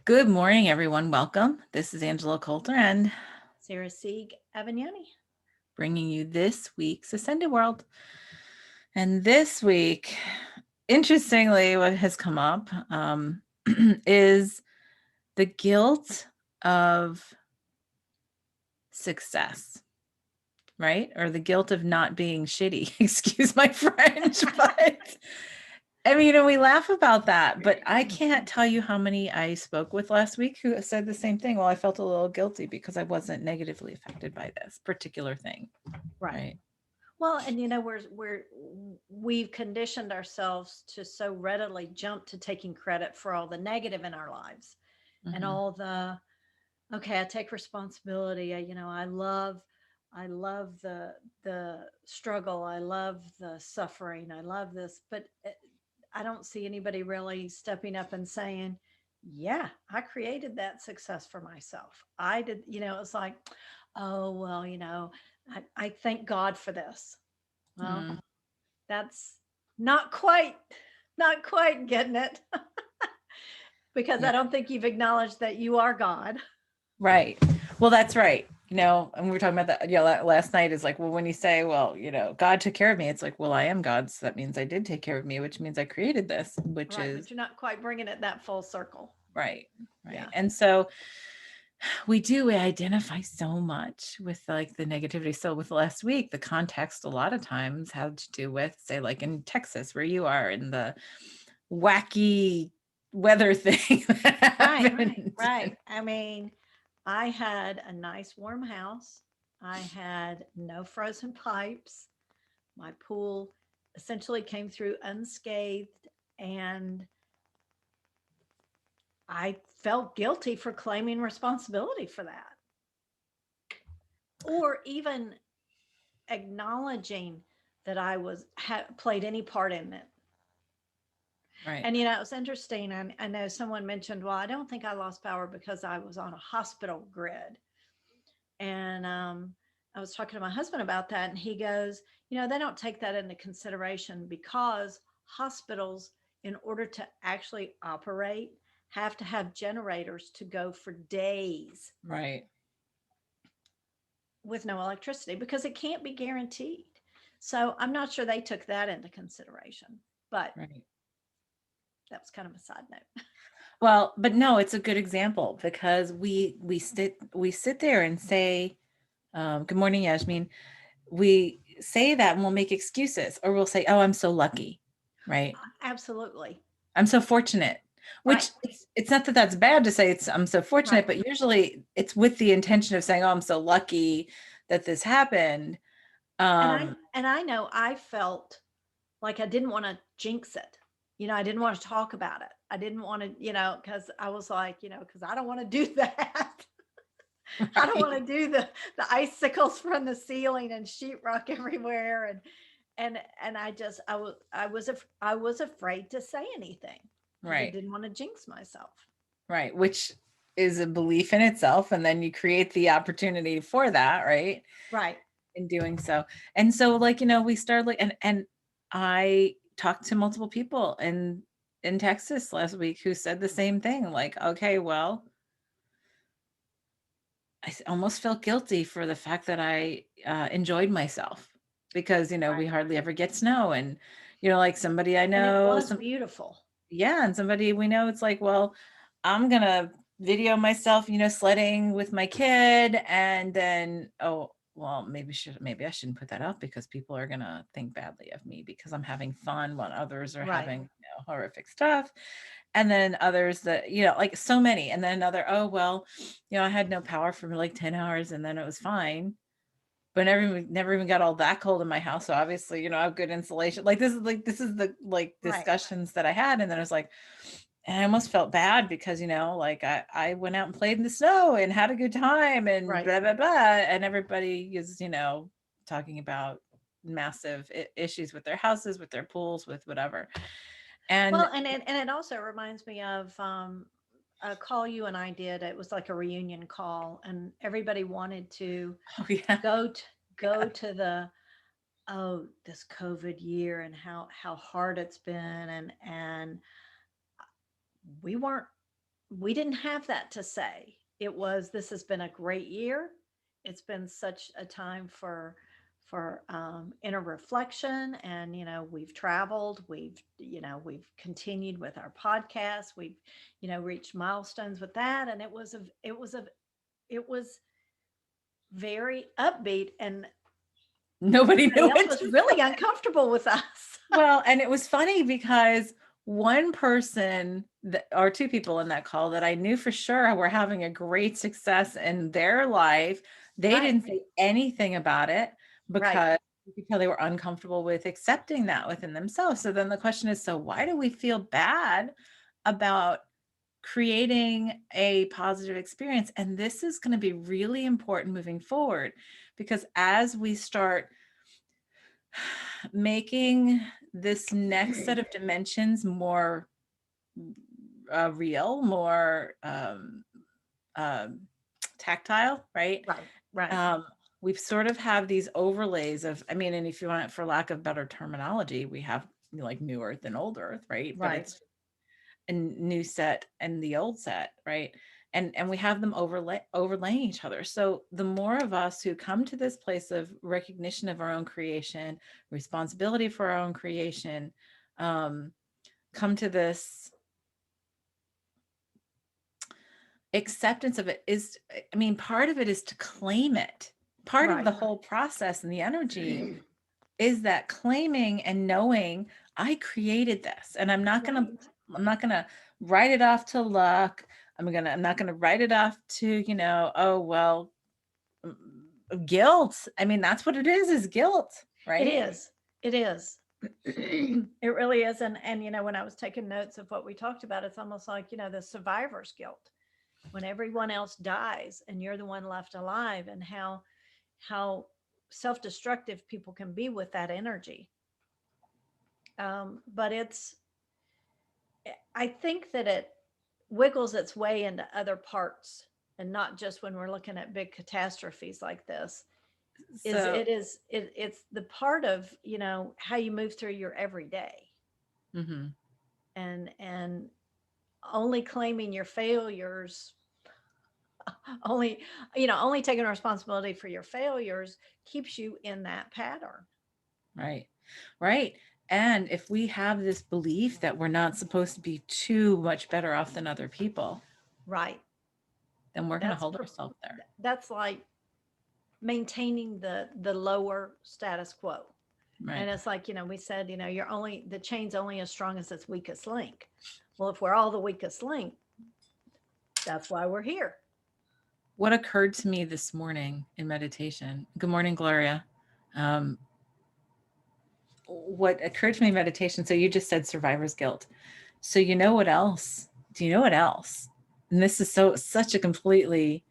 Good morning, everyone. Welcome. This is Angela Coulter and Sarah Sieg Avagnani. bringing you this week's Ascended World. And this week, interestingly, what has come up is the guilt of success, right? Or the guilt of not being shitty. Excuse my French, but I mean, we laugh about that, but I can't tell you how many I spoke with last week who said the same thing. Well, I felt a little guilty because I wasn't negatively affected by this particular thing, Right. right? Well, and we've conditioned ourselves to so readily jump to taking credit for all the negative in our lives and Mhm. all the okay, I take responsibility. I love the struggle. I love the suffering. I love this, but I don't see anybody really stepping up and saying, "Yeah, I created that success for myself. I did." It's like, "Oh well, I thank God for this." Well, Mm, that's not quite, not quite getting it because yeah, I don't think you've acknowledged that you are God. right. Well, that's right. And we were talking about that, last night is like, well, when you say, well, God took care of me, it's like, well, I am God, so that means I did take care of me, which means I created this, which Right, but is you're not quite bringing it that full circle. right, right. Yeah. And so we identify so much with like the negativity. So with last week, the context a lot of times had to do with, say, like in Texas, where you are, in the wacky weather thing that Right, happened. right. I mean, I had a nice warm house. I had no frozen pipes. My pool essentially came through unscathed, and I felt guilty for claiming responsibility for that, or even acknowledging that played any part in it. Right. And it's interesting. I know someone mentioned, well, I don't think I lost power because I was on a hospital grid. And I was talking to my husband about that, and he goes, they don't take that into consideration because hospitals, in order to actually operate, have to have generators to go for days Right. with no electricity because it can't be guaranteed. So I'm not sure they took that into consideration, but Right. that was kind of a side note. Well, but no, it's a good example because we sit there and say, "Good morning, Yasmin." We say that and we'll make excuses, or we'll say, "Oh, I'm so lucky," right? Absolutely. I'm so fortunate. Right. Which it's not that that's bad to say it's I'm so fortunate, Right. but usually it's with the intention of saying, "Oh, I'm so lucky that this happened." And I Um, and I know I felt like I didn't want to jinx it. I didn't want to talk about it. I didn't want to, because I was like, because I don't want to do that. I don't want right, to do the icicles from the ceiling and sheetrock everywhere, and I was afraid to say anything because I right. didn't want to jinx myself. Right, which is a belief in itself, and then you create the opportunity for that, right? Right. In doing so. And so like, we started like and I talked to multiple people in Texas last week who said the same thing, like, okay, well, almost felt guilty for the fact that I enjoyed myself because, we Right. hardly ever get snow. And, like somebody I And it know, was beautiful. yeah, and somebody we know, it's like, well, I'm gonna video myself, sledding with my kid, and then, oh, well, maybe I shouldn't put that up because people are gonna think badly of me because I'm having fun while others are Right. having, horrific stuff. And then others that, like so many, and then another, oh well, I had no power for like 10 hours and then it was fine. But never even got all that cold in my house. So obviously, I have good insulation. This is the like Right. discussions that I had. And then I was like, and I almost felt bad because, like I went out and played in the snow and had a good time and Right. blah, blah, blah. And everybody is, talking about massive issues with their houses, with their pools, with whatever. And Well, and it also reminds me of a call you and I did. It was like a reunion call, and everybody wanted to oh yeah, go to go to the this COVID year and how hard it's been, and we weren't we didn't have that to say. It was, this has been a great year. It's been such a time for inner reflection, and we've traveled, we've continued with our podcast, we've reached milestones with that, and it was very upbeat, and Nobody knew everybody else what was to really say. uncomfortable with us. Well, and it was funny because one person or two people in that call that I knew for sure were having a great success in their life, they Right, didn't say anything about it right. because you could tell they were uncomfortable with accepting that within themselves. So then the question is, so why do we feel bad about creating a positive experience? And this is going to be really important moving forward, because as we start making this next set of dimensions more real, more um, tactile, right? Right, right, Um, we've sort of have these overlays of, I mean, and if you want it, for lack of better terminology, we have like new earth and old earth, right? But right, it's a new set and the old set, right? And we have them overlaying each other. So the more of us who come to this place of recognition of our own creation, responsibility for our own creation, um, come to this acceptance of it, is, I mean, part of it is to claim it. Part of right. the whole process and the energy is that claiming and knowing I created this, and Right. I'm not gonna write it off to luck. I'm not gonna write it off to, oh well, guilt. I mean, that's what it is guilt, It right? is. It is. It really is. And when I was taking notes of what we talked about, it's almost like, the survivor's guilt. When everyone else dies and you're the one left alive, and how self-destructive people can be with that energy. But I think that it wiggles its way into other parts, and not just when we're looking at big catastrophes like this. So, It's the part of how you move through your everyday, mhm, and only claiming your failures, only only taking responsibility for your failures keeps you in that pattern. right, right. And if we have this belief that we're not supposed to be too much better off than other people, Right. then we're going to That's hold ourselves there, that's like maintaining the lower status quo. right? And it's like, we said, you're only the chain's only as strong as its weakest link. Well, if we're all the weakest link, that's why we're here. What occurred to me this morning in meditation? Good morning, Gloria. Um, what occurred to me in meditation? So you just said survivor's guilt. So you know what else? Do you know what else? And this is such a completely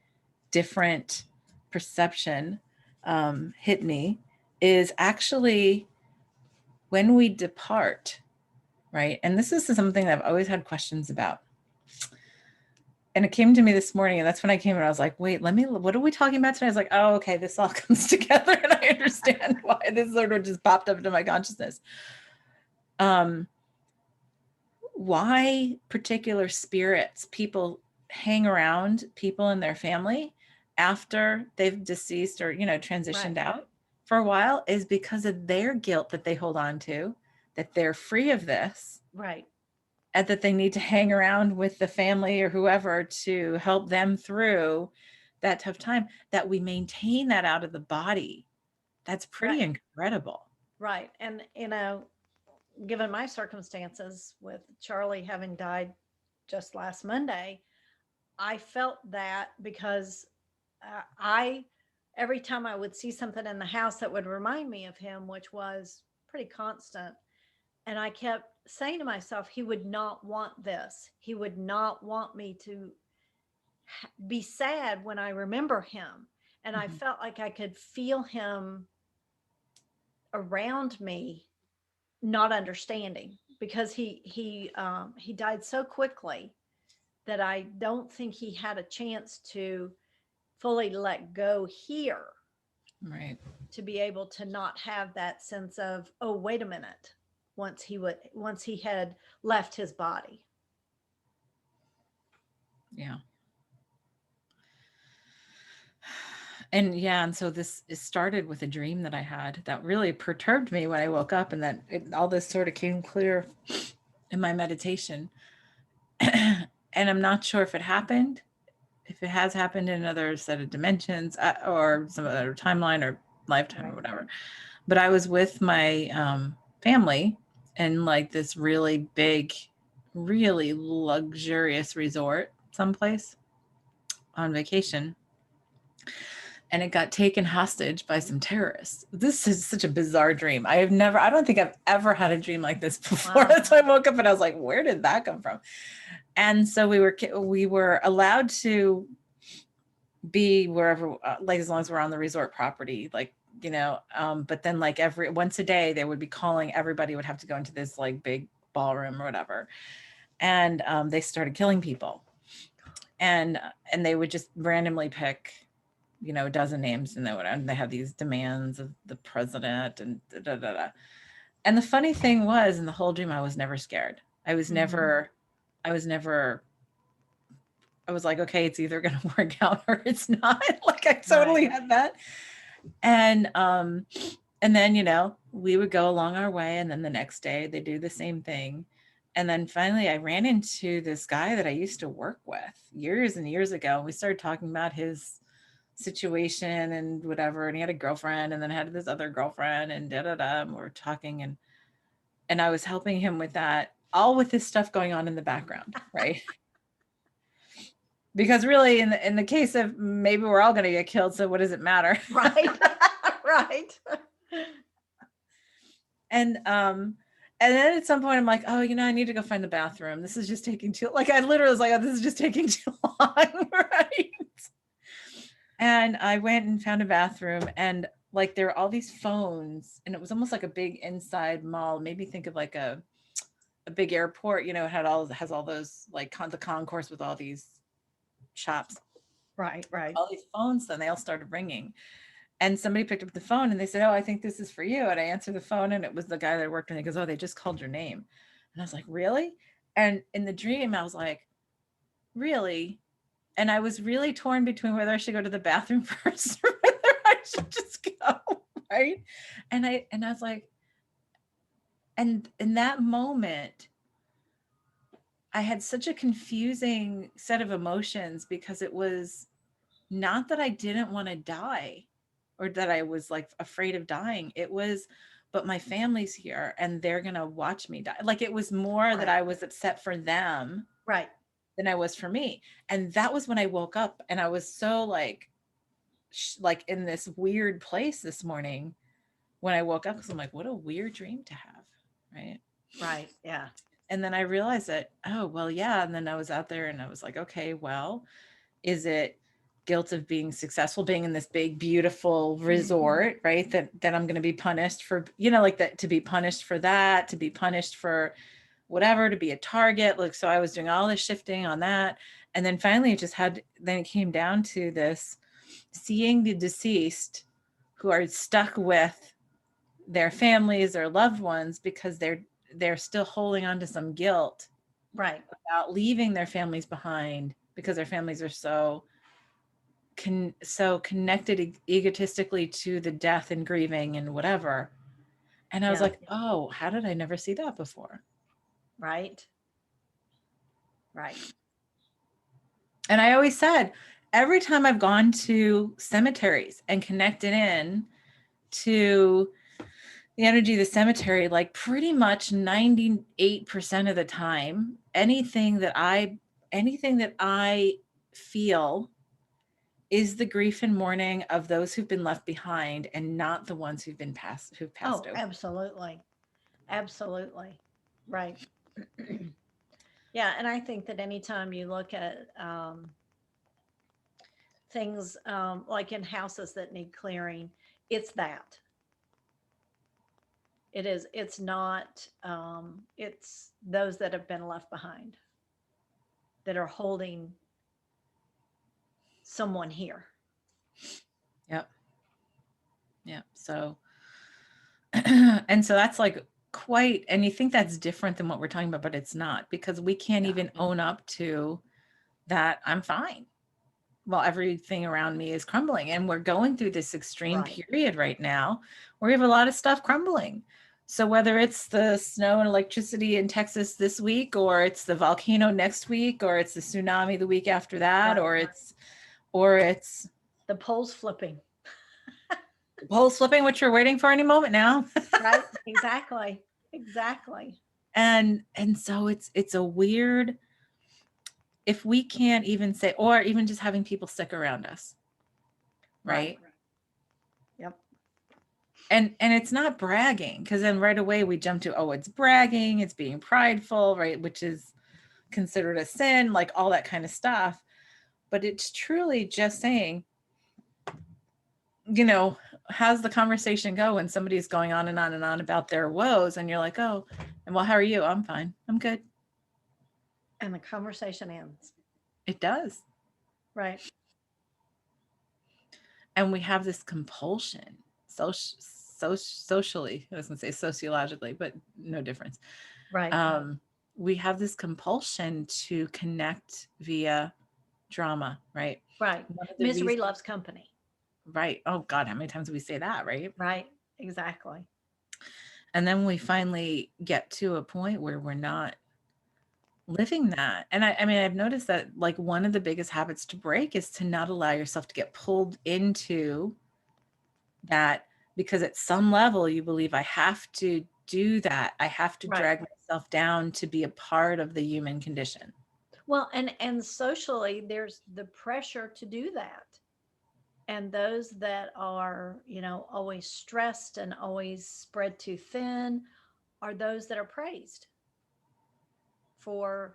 different perception, hit me, is actually when we depart, right? And this is something that I've always had questions about. And it came to me this morning, and that's when I came and I was like, wait, what are we talking about today? I was like, oh, okay, this all comes together, and I understand why this sort of just popped up into my consciousness. Um, why particular spirits, people hang around people in their family after they've deceased or, transitioned Right. out for a while, is because of their guilt that they hold on to, that they're free of this, Right. and that they need to hang around with the family or whoever to help them through that tough time, that we maintain that out of the body. That's pretty Right. incredible. Right. And given my circumstances with Charlie having died just last Monday, I felt that because I every time I would see something in the house that would remind me of him, which was pretty constant, and I kept saying to myself, he would not want this. He would not want me to be sad when I remember him. And I Mhm. felt like I could feel him around me, not understanding, because he died so quickly that I don't think he had a chance to fully let go here, Right. to be able to not have that sense of, oh, wait a minute, once he had left his body. Yeah. And yeah, and so this it started with a dream that I had that really perturbed me when I woke up, and that all this sort of came clear in my meditation. And I'm not sure if it happened, if it has happened in another set of dimensions, or some other timeline or lifetime or Right. whatever. But I was with my family in like this really big, really luxurious resort someplace on vacation, and it got taken hostage by some terrorists. This is such a bizarre dream. I don't think I've ever had a dream like this before. Wow. That's why I woke up and I was like, where did that come from? And so we were allowed to be wherever, like as long as we're on the resort property, like, but then like every once a day they would be calling, everybody would have to go into this like big ballroom or whatever. And they started killing people. And they would just randomly pick, a dozen names, and they have these demands of the president and da, da, da, da. And the funny thing was, in the whole dream, I was never scared. Mhm. I was never, I was like, okay, it's either going to work out or it's not. Like I totally Right. had that. And, and then, we would go along our way. And then the next day they do the same thing. And then finally I ran into this guy that I used to work with years and years ago. And we started talking about his situation and whatever. And he had a girlfriend and then had this other girlfriend and da da da. And we were talking, and I was helping him with that, all with this stuff going on in the background, right? Because really, in the case of maybe we're all going to get killed, so what does it matter? Right. Right. And and then at some point I'm like, oh, I need to go find the bathroom. This is just taking too, like, I literally was like, oh, this is just taking too long, right? And I went and found a bathroom, and like there were all these phones, and it was almost like a big inside mall. Maybe think of like a big airport, it has all those like the concourse with all these shops, Right. Right. all these phones. Then they all started ringing, and somebody picked up the phone and they said, oh, I think this is for you. And I answered the phone, and it was the guy that I worked with. He goes, oh, they just called your name. And I was like, really? And in the dream I was like, really? And I was really torn between whether I should go to the bathroom first or whether I should just go, right? And I was like, and in that moment I had such a confusing set of emotions, because it was not that I didn't want to die or that I was like afraid of dying. It was, but my family's here and they're going to watch me die. Like it was more that Right. I was upset for them Right. than I was for me. And that was when I woke up, and I was so like in this weird place this morning when I woke up, because I'm like, what a weird dream to have. Right. Right. Yeah. And then I realized that, oh, well, yeah. And then I was out there and I was like, okay, well, is it guilt of being successful, being in this big, beautiful Mhm. resort, right? That I'm going to be punished for, like that, to be punished for that, to be punished for whatever, to be a target. Like, so I was doing all this shifting on that. And then finally then it came down to this, seeing the deceased who are stuck with their families or loved ones because they're still holding on to some guilt Right. about leaving their families behind, because their families are so connected egotistically to the death and grieving and whatever. And I was Yeah. like, oh, how did I never see that before? Right. Right. And I always said, every time I've gone to cemeteries and connected in to the energy of the cemetery, like pretty much 98% of the time, anything that I feel is the grief and mourning of those who've been left behind, and not the ones who've passed Oh, over. absolutely. Absolutely. Right. Yeah. And I think that anytime you look at things like in houses that need clearing, it's that. It is. It's not, it's those that have been left behind that are holding someone here. Yep. Yep. So, and so that's like quite, and you think that's different than what we're talking about, but it's not, because we can't No. even own up to that I'm fine while everything around me is crumbling. And we're going through this extreme Right. period right now where we have a lot of stuff crumbling. So whether it's the snow and electricity in Texas this week, or it's the volcano next week, or it's the tsunami the week after that, Right. or it's The poles flipping. poles flipping, which we're waiting for any moment now. Right. Exactly. Exactly. And so it's a weird, if we can't even say, or even just having people stick around us, Right. right? Yep. And it's not bragging, because then right away we jump to, oh, it's bragging, it's being prideful, right, which is considered a sin, like all that kind of stuff. But it's truly just saying, how's the conversation go when somebody's going on and on and on about their woes, and you're like, oh, and well, how are you? I'm fine, I'm good. And the conversation ends. It does. Right. And we have this compulsion, socially, I was going to say sociologically, but no difference. Right. We have this compulsion to connect via drama, right? Right. One of the Misery reasons, loves company. right? Oh God, how many times do we say that, right? Right. Exactly. And then we finally get to a point where we're not living that. And I mean, I've noticed that like one of the biggest habits to break is to not allow yourself to get pulled into that, because at some level you believe, I have to do that. I have to Right. drag myself down to be a part of the human condition. Well, and socially, there's the pressure to do that. And those that are, always stressed and always spread too thin are those that are praised for,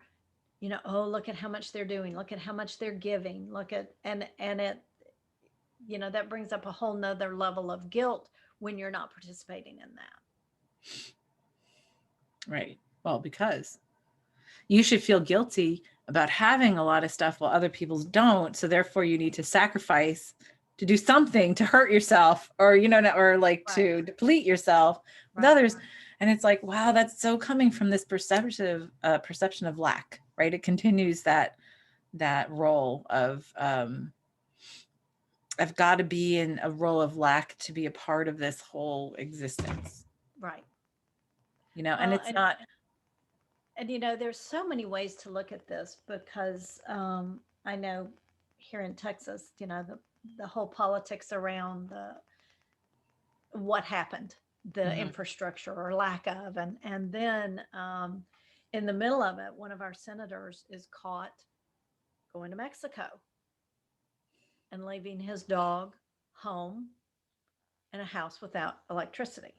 oh, look at how much they're doing, look at how much they're giving, look at, and it, that brings up a whole nother level of guilt when you're not participating in that. Right. Well, because you should feel guilty about having a lot of stuff while other people don't. So therefore you need to sacrifice to do something to hurt yourself, or, or like Right. to deplete yourself with Right. others. And it's like, wow, that's so coming from this perception of lack, right? It continues that role of, I've got to be in a role of lack to be a part of this whole existence, Right. and Well, it's not. and there's so many ways to look at this because I know here in Texas, the whole politics around the what happened, the Mhm, infrastructure or lack of, and then in the middle of it, one of our senators is caught going to Mexico and leaving his dog home in a house without electricity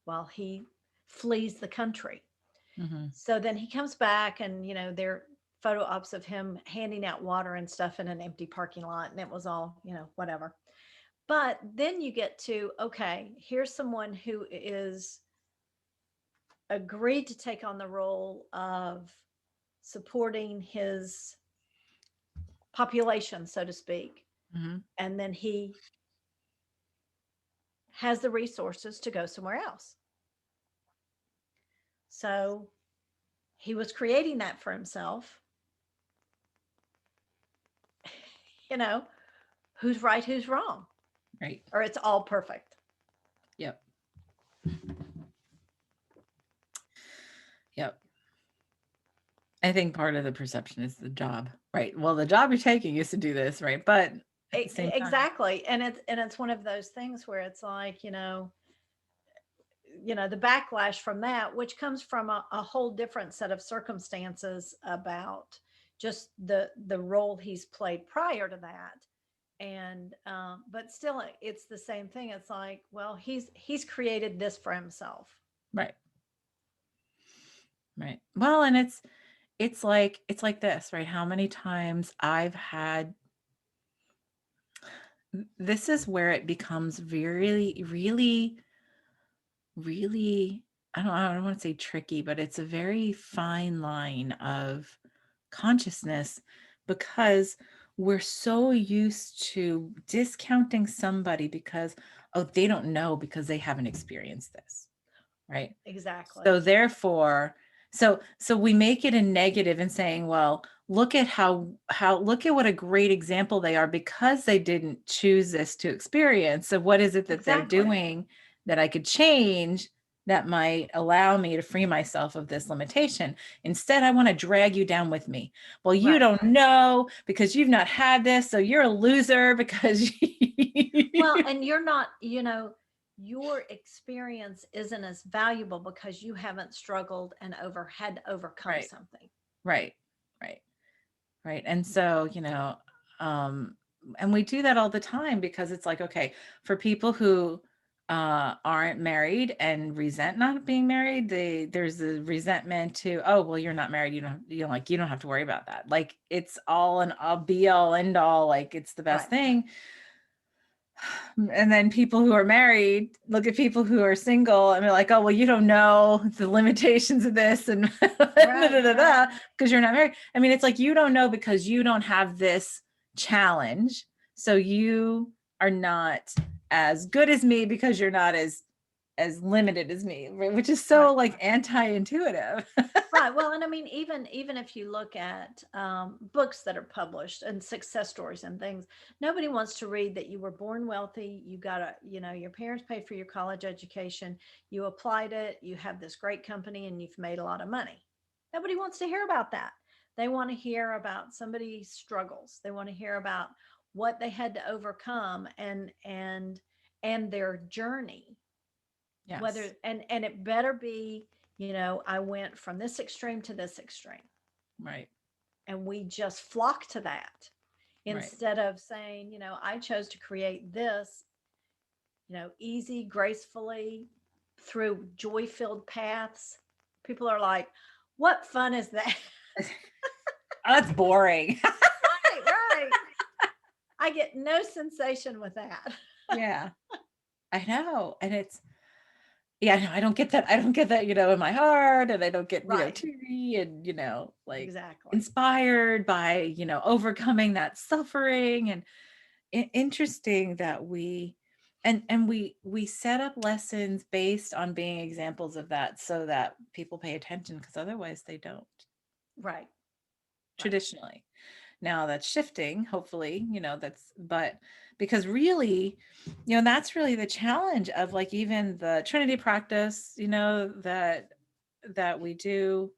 while he flees the country. mhm, So then he comes back, and there are photo ops of him handing out water and stuff in an empty parking lot, and it was all, whatever. But then you get to, okay, here's someone who is agreed to take on the role of supporting his population, so to speak. mhm. And then he has the resources to go somewhere else. So he was creating that for himself. You know, who's right, who's wrong, Right. or it's all perfect. Yep. Yep. I think part of the perception is the job, right? Well, the job you're taking is to do this, right? But at the same time, Exactly. And it's one of those things where it's like, the backlash from that, which comes from a whole different set of circumstances about just the role he's played prior to that. And but still, it's the same thing. It's like, well, he's created this for himself. right, right. Well, and it's like this, right? How many times I've had, this is where it becomes really, really, really, I don't want to say tricky, but it's a very fine line of consciousness, because we're so used to discounting somebody because, oh, they don't know because they haven't experienced this, right? Exactly. So therefore, so we make it a negative and saying, well, look at how look at what a great example they are because they didn't choose this to experience. So what is it that they're Exactly. doing that I could change that might allow me to free myself of this limitation? Instead, I want to drag you down with me. Well, you Right. don't know because you've not had this, so you're a loser because Well, and you're not, your experience isn't as valuable because you haven't struggled and had to overcome right, something. right, right. Right. And so, um, and we do that all the time because it's like, okay, for people who aren't married and resent not being married, there's a resentment to, oh, well, you're not married. You don't have to worry about that. Like it's all an a be all end all, like it's the best Right. thing. And then people who are married look at people who are single and they're like, oh, well, you don't know the limitations of this and Right. because you're not married. I mean, it's like you don't know because you don't have this challenge. So you are not as good as me because you're not as limited as me, right? Which is so Right. like anti-intuitive. Right. Well, and I mean, even if you look at books that are published and success stories and things, nobody wants to read that you were born wealthy. You got your parents paid for your college education. You applied it. You have this great company, and you've made a lot of money. Nobody wants to hear about that. They want to hear about somebody's struggles. They want to hear about what they had to overcome and their journey, Yes. whether and it better be, I went from this extreme to this extreme, Right. and we just flock to that Right. instead of saying, I chose to create this, easy, gracefully, through joy filled paths. People are like, what fun is that? Oh, that's boring. Right, right. I get no sensation with that. Yeah, I know. And it's, yeah, no, I don't get that. I don't get that, in my heart, and I don't get, Right. teary and, like Exactly. inspired by, overcoming that suffering. And interesting that we set up lessons based on being examples of that so that people pay attention because otherwise they don't Right. Right. traditionally. Now that's shifting, hopefully, but because really, that's really the challenge of like even the Trinity practice, that we do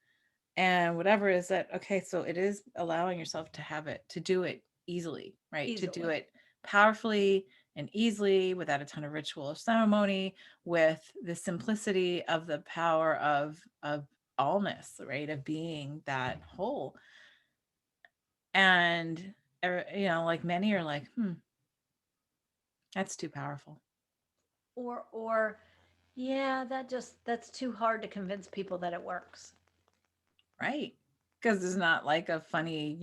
and whatever is that, okay, so it is allowing yourself to have it, to do it easily, right? To do Easily. it powerfully and easily without a ton of ritual or ceremony, with the simplicity of the power of allness, right? Of being that whole. And like many are like, that's too powerful. Or yeah, that's too hard to convince people that it works. Right, because it's not like a funny,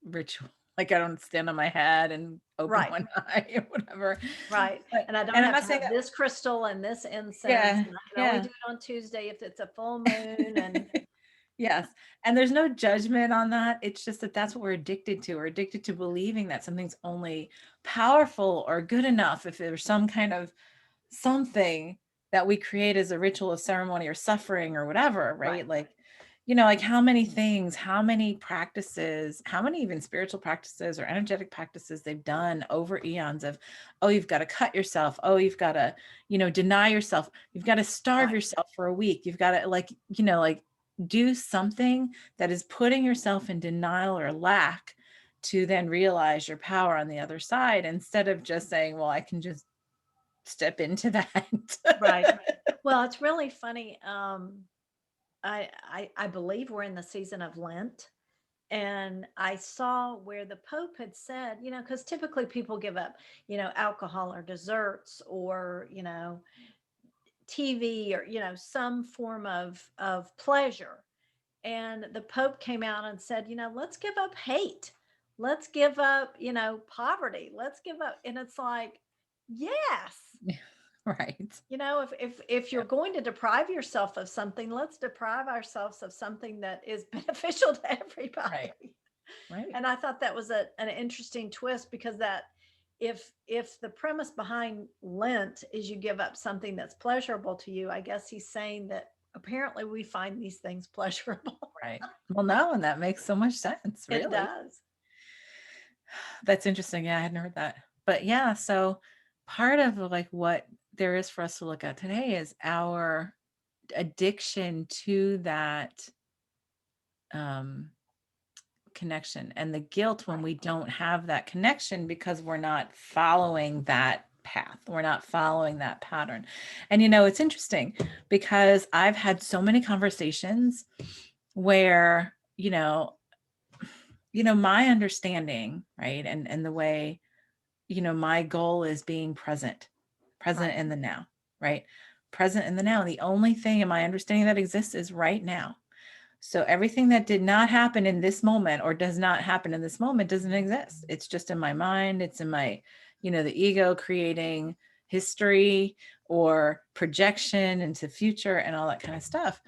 ritual. Like I don't stand on my head and open Right. one eye or whatever. Right. But And I don't and I'm have not to saying have that. this crystal and this incense, Yeah, and I can only yeah. do it on Tuesday if it's a full moon. And Yes. And there's no judgment on that. It's just that that's what we're addicted to. We're addicted to believing that something's only powerful or good enough if there's some kind of something that we create as a ritual of ceremony or suffering or whatever, right. right? Like, like how many things, how many practices, how many even spiritual practices or energetic practices they've done over eons of, oh, you've got to cut yourself. Oh, you've got to, deny yourself. You've got to starve Right. yourself for a week. You've got to like do something that is putting yourself in denial or lack to then realize your power on the other side instead of just saying, well, I can just step into that. Right. Well, it's really funny. I believe we're in the season of Lent. And I saw where the Pope had said, because typically people give up, alcohol or desserts or, TV or, some form of pleasure. And the Pope came out and said, let's give up hate. Let's give up, poverty. Let's give up. And it's like, yes. Right. If you're Yep. going to deprive yourself of something, let's deprive ourselves of something that is beneficial to Right. everybody. Right. And I thought that was an interesting twist, because that if the premise behind Lent is you give up something that's pleasurable to you, I guess he's saying that apparently we find these things pleasurable. Right. Well, no, and that makes so much sense, It really. does. That's interesting. Yeah, I hadn't heard that. But yeah, so part of like what there is for us to look at today is our addiction to that um connection and the guilt when Right. we don't have that connection because we're not following that path. We're not following that pattern. And it's interesting because I've had so many conversations where, my understanding, right? And the way, my goal is being present Right. in the now, right? Present in the now. The only thing in my understanding that exists is right now. So everything that did not happen in this moment or does not happen in this moment doesn't exist. It's just in my mind. It's in my, the ego creating history or projection into future and all that kind of stuff.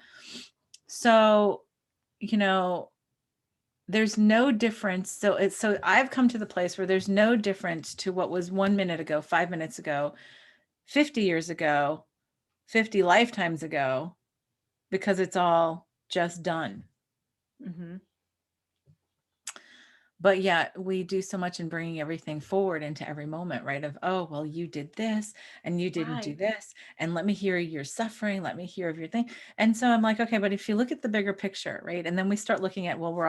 So, you know, there's no difference. So I've come to the place where there's no difference to what was 1 minute ago, 5 minutes ago, 50 years ago, 50 lifetimes ago, because it's all just done. Mm-hmm. But yeah, we do so much in bringing everything forward into every moment, right? Of, oh, well, you did this and you didn't do Right. this. And let me hear your suffering. Let me hear of your thing. And so I'm like, okay, but if you look at the bigger picture, right? And then we start looking at, well, we're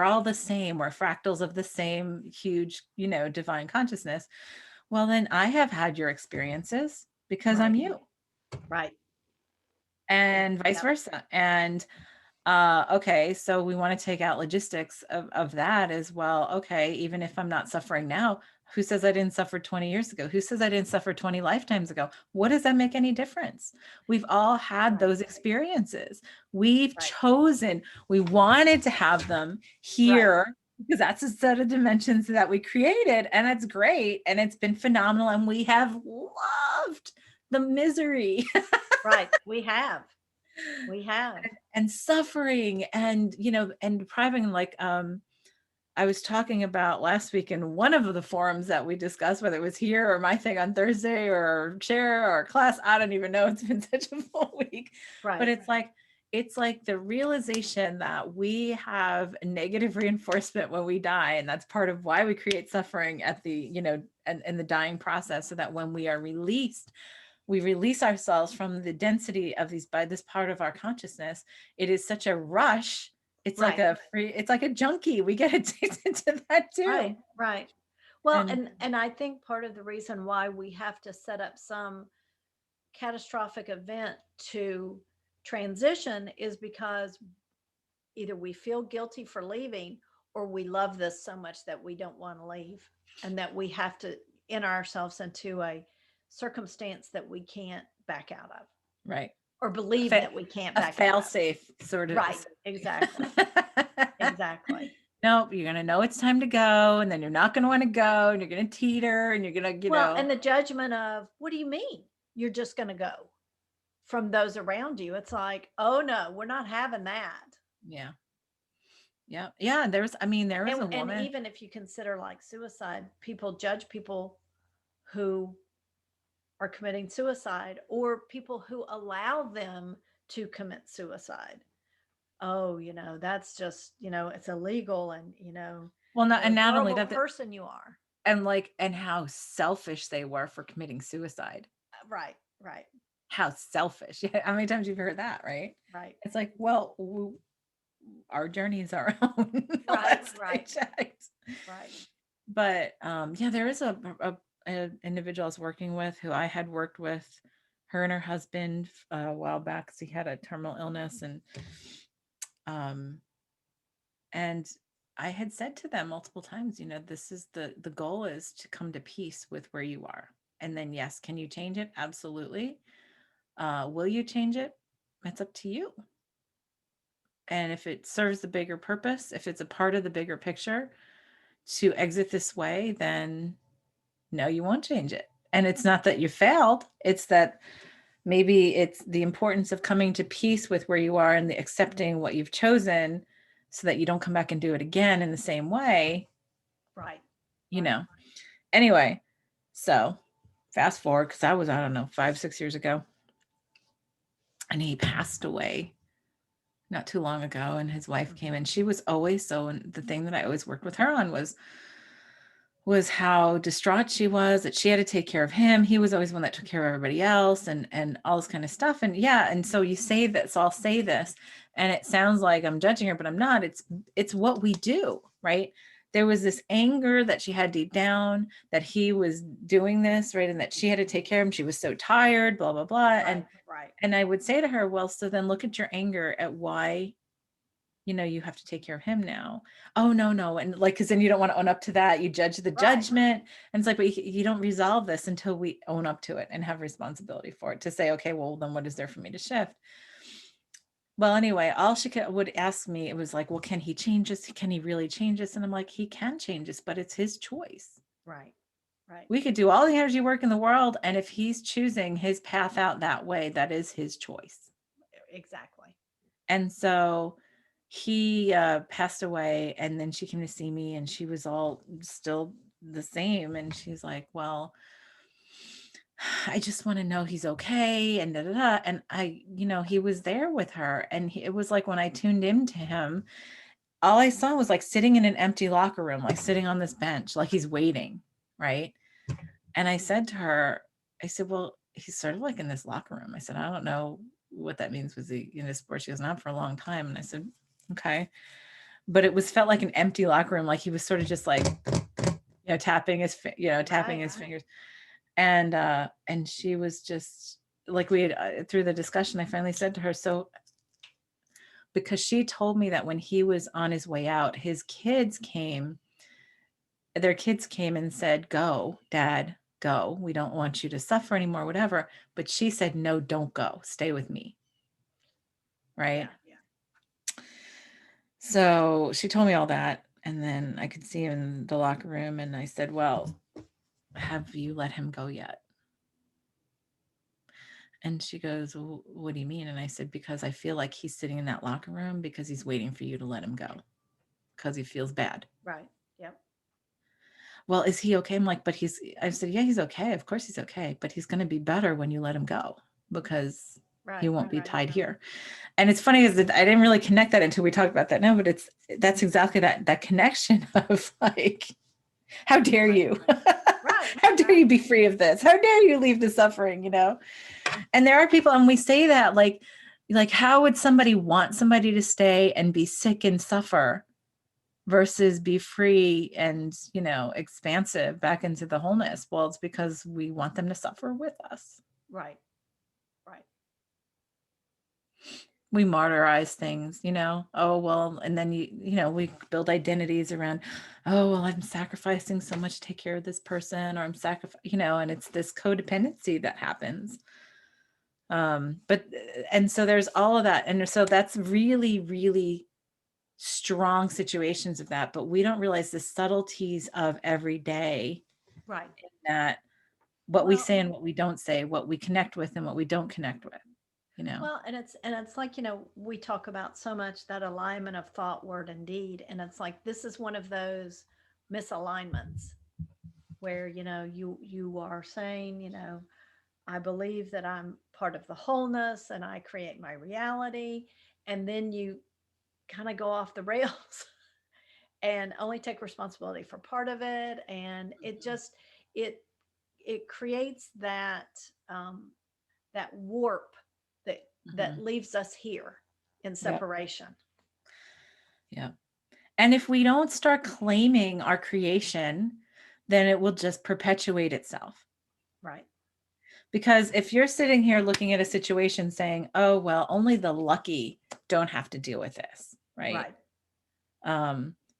all the same. We're fractals of the same huge, divine consciousness. Well, then I have had your experiences because I'm Right. you Right. and vice Yep. versa. And okay, so we want to take out logistics of that as well. Okay, even if I'm not suffering now, who says I didn't suffer 20 years ago? Who says I didn't suffer 20 lifetimes ago? What does that make any difference? We've all had Right. those experiences. We've Right. chosen, we wanted to have them Right. here because that's a set of dimensions that we created, and it's great and it's been phenomenal, and we have loved the misery Right. We have. We have. and suffering and and depriving, like I was talking about last week in one of the forums that we discussed, whether it was here or my thing on Thursday or share or class, I don't even know, it's been such a full week. But Right. it's like the realization that we have negative reinforcement when we die, and that's part of why we create suffering at the and in the dying process, so that when we are released, we release ourselves from the density of these by this part of our consciousness. It is such a rush. It's like Right. a free, it's like a junkie. We get addicted to that Right. too. Right. Well, And and I think part of the reason why we have to set up some catastrophic event to transition is because either we feel guilty for leaving or we love this so much that we don't want to leave and that we have to enter ourselves into a circumstance that we can't back out of right. or A, believe fa- that we can't a back out fail of. safe sort of. Right. Exactly. Exactly. Nope, you're gonna know it's time to go, and then you're not gonna want to go, and you're gonna teeter, and you're gonna, Well, and the judgment of, what do you mean? You're just going to go from those around you. It's like, oh no, we're not having that. yeah, yeah, yeah. There was a And woman. even if you consider like suicide, people judge people who are committing suicide or people who allow them to commit suicide. Oh, that's just, it's illegal and, Well, not what a and not only horrible that, person you are. and how selfish they were for committing suicide. Right, right, How selfish. Yeah, how many times you've heard that, right? right, It's like, well, our journey is our own. right, Last I right, checked. right. But yeah, there is a individual I was working with who I had worked with, her and her husband a while back, because he had a terminal illness, um and I had said to them multiple times, this is the goal is to come to peace with where you are. And then yes, can you change it? Absolutely. Will you change it? It's up to you. And if it serves the bigger purpose, if it's a part of the bigger picture to exit this way, then no, you won't change it. And it's not that you failed, it's that maybe it's the importance of coming to peace with where you are and the accepting what you've chosen, so that you don't come back and do it again in the same way, Right, you right. know. Anyway, so fast forward, because I was, I don't know, 5, 6 years ago, and he passed away. not too long ago, and his wife came, and she was always so, and the thing that I always worked with her on was how distraught she was, that she had to take care of him. He was always one that took care of everybody else, and all this kind of stuff. And yeah, and so you say this, so I'll say this, and it sounds like I'm judging her, but I'm not. It's what we do, right? There was this anger that she had deep down that he was doing this, right? And that she had to take care of him. She was so tired, blah, blah, blah. Right. Right. And I would say to her, well, so then look at your anger at why, you have to take care of him now. Oh, no, no. And like, cause then you don't want to own up to that. You judge the Right. judgment. And it's like, but you don't resolve this until we own up to it and have responsibility for it to say, okay, well, then what is there for me to shift? Well, anyway, all she would ask me, it was like, well, can he change this? Can he really change this? And I'm like, he can change this, but it's his choice. Right. Right. We could do all the energy work in the world. And if he's choosing his path out that way, that is his choice. Exactly. And so he passed away, and then she came to see me, and she was all still the same. And she's like, well, I just want to know he's okay. And da, da, da. And he was there with her. And it was like when I tuned into him, all I saw was like sitting in an empty locker room, like sitting on this bench, like he's waiting. Right. And I said to her, I said, well, he's sort of like in this locker room. I said, I don't know what that means. Was he in a sport? She goes, not for a long time. And I said, okay. But it felt like an empty locker room. Like he was sort of just like, tapping his, tapping his fingers. And she was just like, we had, through the discussion, I finally said to her, so, because she told me that when he was on his way out, their kids came and said, go, Dad, go. We don't want you to suffer anymore, whatever. But she said, no, don't go. Stay with me. Right. Yeah. So she told me all that. And then I could see him in the locker room. And I said, well, have you let him go yet? And she goes, well, what do you mean? And I said, because I feel like he's sitting in that locker room because he's waiting for you to let him go because he feels bad. Right. Yep. Well, is he okay? I'm like, I said, yeah, he's okay. Of course he's okay. But he's going to be better when you let him go because he won't be tied here. And it's funny is that I didn't really connect that until we talked about that now, but that's exactly that connection of like, how dare you? How dare you be free of this? How dare you leave the suffering, And there are people, and we say that like, how would somebody want somebody to stay and be sick and suffer versus be free and, expansive back into the wholeness? Well, it's because we want them to suffer with us. Right. Right. We martyrize things, oh, well, and then, we build identities around, oh, well, I'm sacrificing so much to take care of this person, or I'm sacrificing, and it's this codependency that happens. And so there's all of that. And so that's really, really strong situations of that, but we don't realize the subtleties of every day. Right. That what we say and what we don't say, what we connect with and what we don't connect with, Well, and it's like, we talk about so much that alignment of thought, word, and deed. And it's like this is one of those misalignments where, you are saying, I believe that I'm part of the wholeness and I create my reality. And then you kind of go off the rails and only take responsibility for part of it. And it it creates that warp that leaves us here in separation. Yeah. And if we don't start claiming our creation, then it will just perpetuate itself. Right. Because if you're sitting here looking at a situation saying, oh, well, only the lucky don't have to deal with this, right?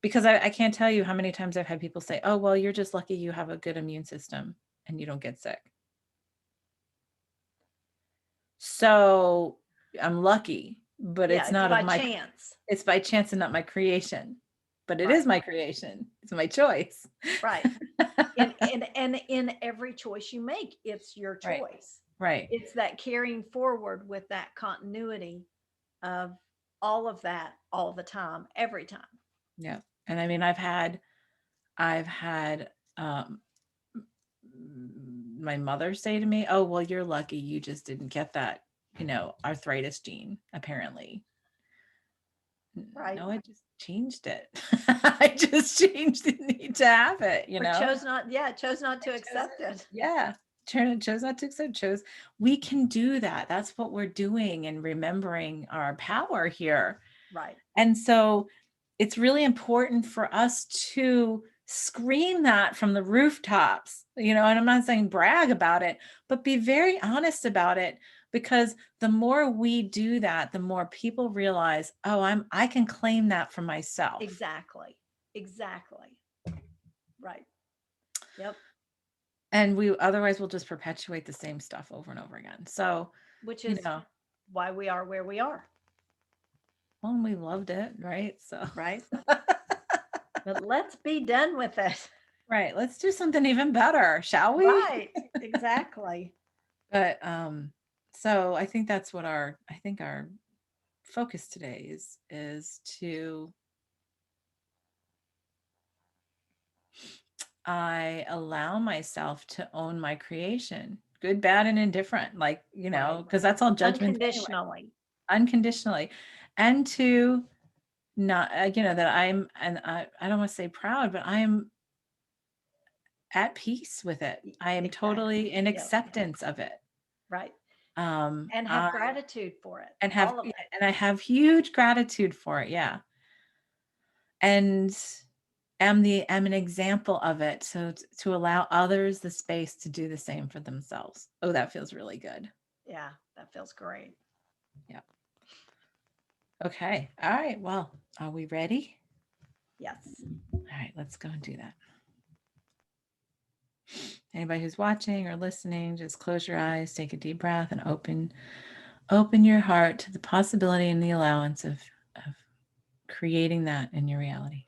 Because I can't tell you how many times I've had people say, oh, well, you're just lucky you have a good immune system and you don't get sick. So I'm lucky, but it's not by chance. It's by chance and not my creation. But it is my creation. It's my choice. Right. and in every choice you make, it's your choice. Right. It's that carrying forward with that continuity of all of that all the time, every time. Yeah. And I mean, I've had my mother say to me, oh, well, you're lucky you just didn't get that, arthritis gene, apparently. Right. No, I just changed it. I just changed the need to have it, Or chose not, yeah, chose not to accept it. yeah. Chose not to accept, chose we can do that. That's what we're doing and remembering our power here. Right. And so it's really important for us to scream that from the rooftops, and I'm not saying brag about it, but be very honest about it, because the more we do that, the more people realize, oh, I can claim that for myself. Exactly. Exactly. Right. Yep. And we otherwise will just perpetuate the same stuff over and over again. So, Which you is know, why we are where we are. well, and we loved it, right? So, Right. But let's be done with it. right, let's do something even better, shall we? Right. Exactly. But so I think that's what our focus today is to I allow myself to own my creation, good, bad, and indifferent, like, Right. because that's all judgments anyway, Unconditionally. unconditionally. And to not, that I don't want to say proud, but I am at peace with it. I am Exactly. totally in Yep. acceptance of it. Right. And have I gratitude for it. and have All of it. and I have huge gratitude for it. Yeah. And am an example of it. So to allow others the space to do the same for themselves. Oh, that feels really good. Yeah. That feels great. Yeah. Okay. All right. Well, are we ready? Yes. All right, let's go and do that. Anybody who's watching or listening, just close your eyes, take a deep breath, and open your heart to the possibility and the allowance of creating that in your reality.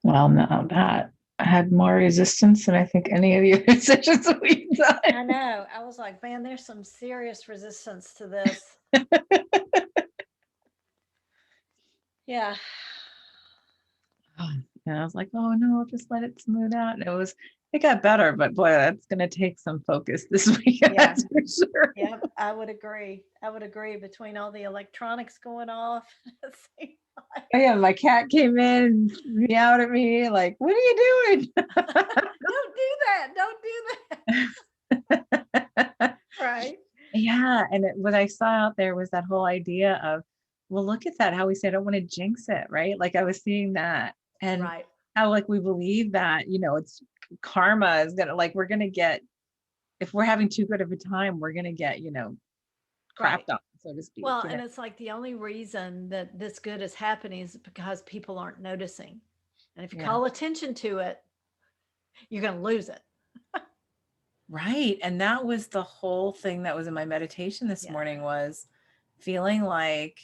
Well, no, that had more resistance than I think any of your sessions we've I done. know. I was like, man, there's some serious resistance to this. Yeah. And I was like, oh no, just let it smooth out. And it got better, but boy, that's going to take some focus this week. Yeah. That's for sure. Yep. I would agree. I would agree between all the electronics going off. It seemed like- Oh, yeah, my cat came in and meowed at me like, what are you doing? Don't do that. Don't do that. Right. Yeah. And what I saw out there was that whole idea of, well, look at that, how we say, I don't want to jinx it, right? Like I was seeing that and Right. how like we believe that, it's karma is gonna like we're gonna get if we're having too good of a time, we're gonna get, Right. crapped on, so to speak, Well, and it's like the only reason that this good is happening is because people aren't noticing. And if you Yeah. call attention to it, you're going to lose it. Right. And that was the whole thing that was in my meditation this Yeah. morning was feeling like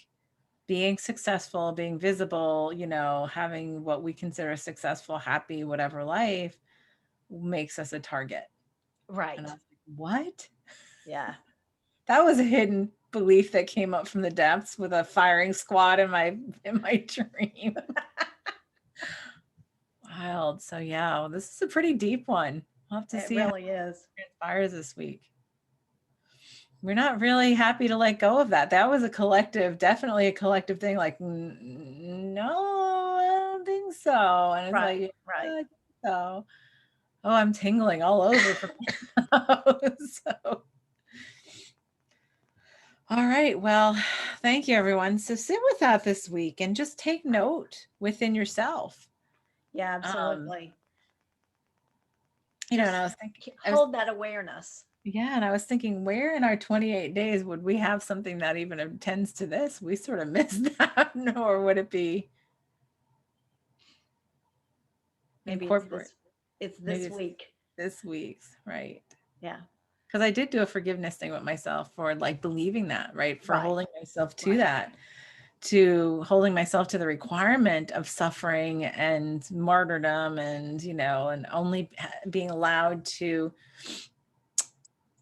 being successful, being visible, having what we consider a successful, happy, whatever life makes us a target. And I Right. was like, what? Yeah. That was a hidden belief that came up from the depths with a firing squad in my dream. Wild. So yeah, well, this is a pretty deep one. We'll have to It see how really is. it transpires this week. We're not really happy to let go of that. That was definitely a collective thing. Like, no, I don't think so. And it's Right. like, Right. yeah, I think so. Oh, I'm tingling all over from so. All right. Well, thank you, everyone. So sit with that this week and just take note within yourself. Yeah, Um, absolutely. and Just I was thinking, hold that awareness. yeah, and I was thinking, where in our 28 days would we have something that even attends to this? We sort of missed that, or would it be Maybe incorporate? it's Maybe this it's week. this week's, right? Yeah. Because I did do a forgiveness thing with myself for like believing that, right? For Right. holding myself to Right. that, to holding myself to the requirement of suffering and martyrdom and only being allowed to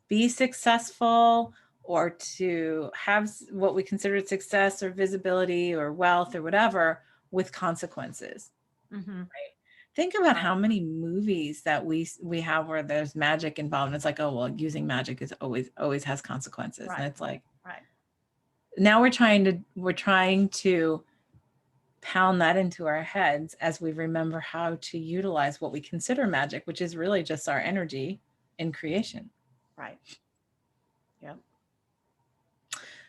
be successful or to have what we consider success or visibility or wealth or whatever with consequences. Mm-hmm. Think about Right. how many movies that we have where there's magic involved and it's like, oh well, using magic is always has consequences. And Right. it's like, Right. now we're trying to pound that into our heads as we remember how to utilize what we consider magic, which is really just our energy in creation. Right. Yep.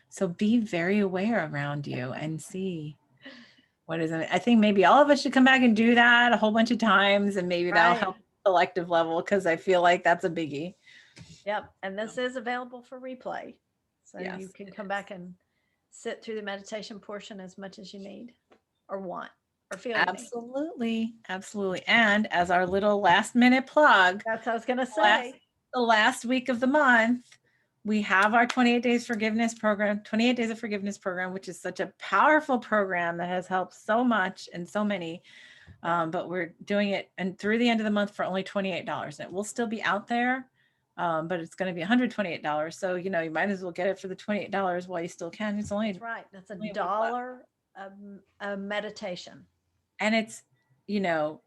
So be very aware around you and see what is it. I think maybe all of us should come back and do that a whole bunch of times, and maybe that'll Right. help collective level, because I feel like that's a biggie. Yep. And this is available for replay. So you Yes, can it come is. back and sit through the meditation portion as much as you need or want or feel you need. Absolutely. Absolutely. And as our little last minute plug, That's what I was going to last say. the last week of the month, we have our 28 days forgiveness program, 28 days of forgiveness program, which is such a powerful program that has helped so much and so many. But we're doing it and through the end of the month for only $28. And it will still be out there, but it's going to be $128. So, you might as well get it for the $28 while you still can. It's That's right. That's only a week left. $1 a meditation. And it's, you know,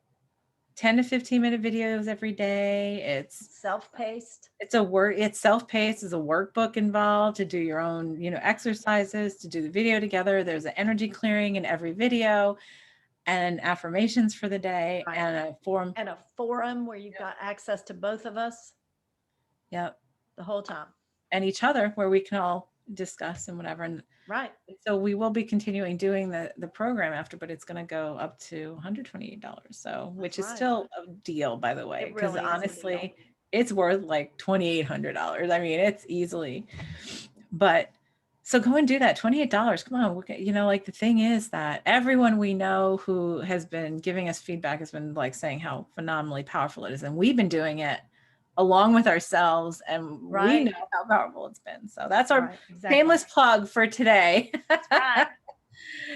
10 to 15-minute videos every day. Self-paced. It's self-paced. There's a workbook involved to do your own, exercises, to do the video together. There's an energy clearing in every video and affirmations for the day Right. and a form. And a forum where you've got access to both of us Yep. the whole time. And each other where we can all discuss and whatever. And Right. so we will be continuing doing the program after, but it's going to go up to $128. So, which is right. still a deal, by the way, It because really is a deal. honestly, it's worth like $2,800. I mean, it's easily, but so go and do that. $28. Come on. Like the thing is that everyone we know who has been giving us feedback has been like saying how phenomenally powerful it is. And we've been doing it along with ourselves, and we Right. know how powerful it's been. So that's our Right. Exactly. shameless plug for today. That's right.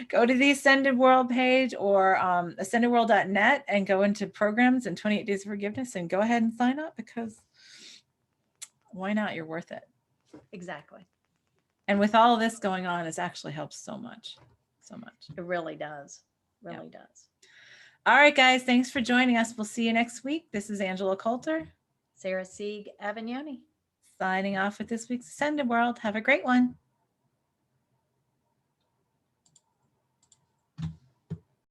Go to the Ascended World page or ascendedworld.net and go into programs and 28 days of forgiveness and go ahead and sign up, because why not? You're worth it. Exactly. And with all of this going on, it's actually helped so much. So much. It really does. Really does. All right, guys. Thanks for joining us. We'll see you next week. This is Angela Coulter. Sarah Sieg Avignoni. Signing off with this week's Ascended World. Have a great one.